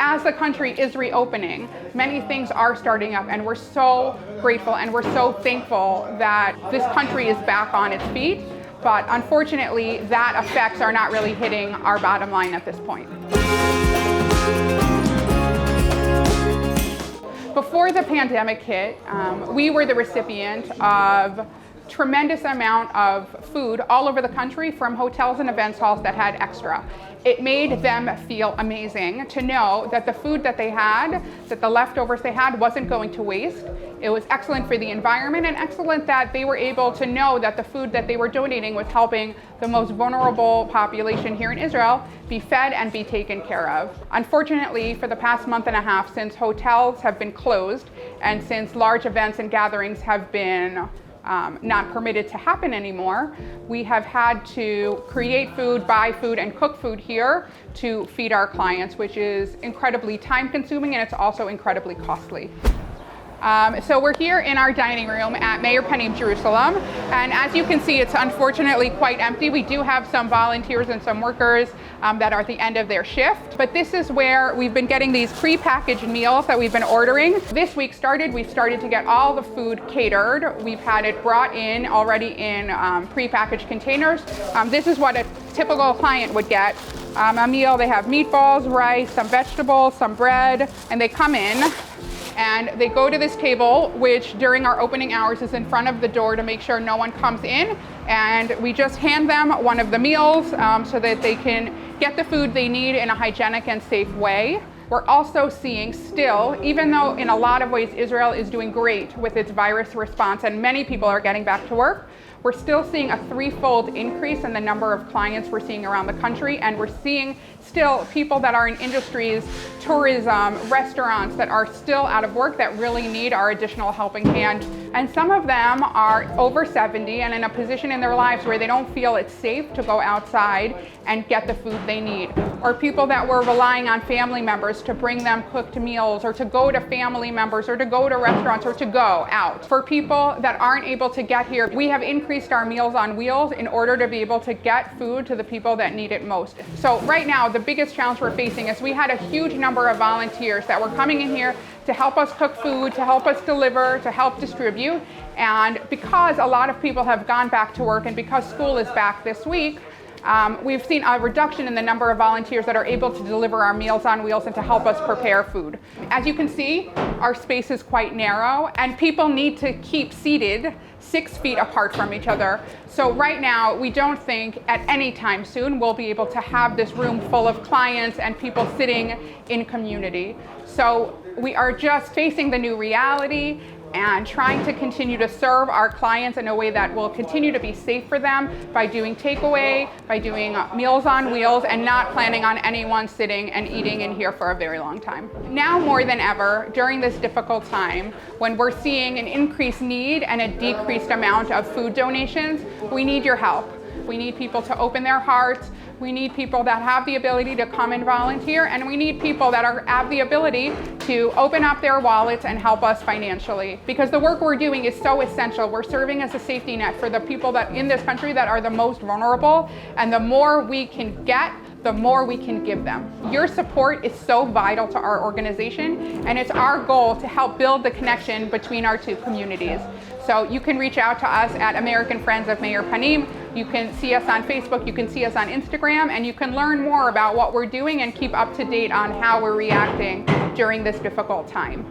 as the country is reopening, many things are starting up, and we're so grateful and we're so thankful that this country is back on its feet. But unfortunately, that effects are not really hitting our bottom line at this point. Before the pandemic hit, we were the recipient of tremendous amount of food all over the country from hotels and events halls that had extra. It made them feel amazing to know that the food that they had, that the leftovers they had, wasn't going to waste. It was excellent for the environment, and excellent that they were able to know that the food that they were donating was helping the most vulnerable population here in Israel be fed and be taken care of. Unfortunately, for the past month and a half, since hotels have been closed and since large events and gatherings have been not permitted to happen anymore, we have had to create food, buy food, and cook food here to feed our clients, which is incredibly time consuming, and it's also incredibly costly. So we're here in our dining room at Meir Panim, Jerusalem, and as you can see, it's unfortunately quite empty. We do have some volunteers and some workers that are at the end of their shift, but this is where we've been getting these pre-packaged meals that we've been ordering. This week we've started to get all the food catered. We've had it brought in already in pre-packaged containers. This is what a typical client would get. A meal, they have meatballs, rice, some vegetables, some bread, and they come in and they go to this table, which during our opening hours is in front of the door to make sure no one comes in, and we just hand them one of the meals so that they can get the food they need in a hygienic and safe way. We're also seeing still, even though in a lot of ways Israel is doing great with its virus response and many people are getting back to work, we're still seeing a threefold increase in the number of clients we're seeing around the country, and we're seeing still people that are in industries, tourism, restaurants that are still out of work that really need our additional helping hand. And some of them are over 70 and in a position in their lives where they don't feel it's safe to go outside and get the food they need. Or people that were relying on family members to bring them cooked meals, or to go to family members, or to go to restaurants, or to go out. For people that aren't able to get here, we have increased our Meals on Wheels in order to be able to get food to the people that need it most. So right now, the biggest challenge we're facing is we had a huge number of volunteers that were coming in here to help us cook food, to help us deliver, to help distribute. And because a lot of people have gone back to work, and because school is back this week, we've seen a reduction in the number of volunteers that are able to deliver our Meals on Wheels and to help us prepare food. As you can see, our space is quite narrow, and people need to keep seated 6 feet apart from each other. So right now, we don't think at any time soon we'll be able to have this room full of clients and people sitting in community. So we are just facing the new reality and trying to continue to serve our clients in a way that will continue to be safe for them by doing takeaway, by doing Meals on Wheels, and not planning on anyone sitting and eating in here for a very long time. Now more than ever, during this difficult time, when we're seeing an increased need and a decreased amount of food donations, we need your help. We need people to open their hearts. We need people that have the ability to come and volunteer, and we need people that have the ability to open up their wallets and help us financially. Because the work we're doing is so essential. We're serving as a safety net for the people that in this country that are the most vulnerable, and the more we can get, the more we can give them. Your support is so vital to our organization, and it's our goal to help build the connection between our two communities. So you can reach out to us at American Friends of Meir Panim. You can see us on Facebook, you can see us on Instagram, and you can learn more about what we're doing and keep up to date on how we're reacting during this difficult time.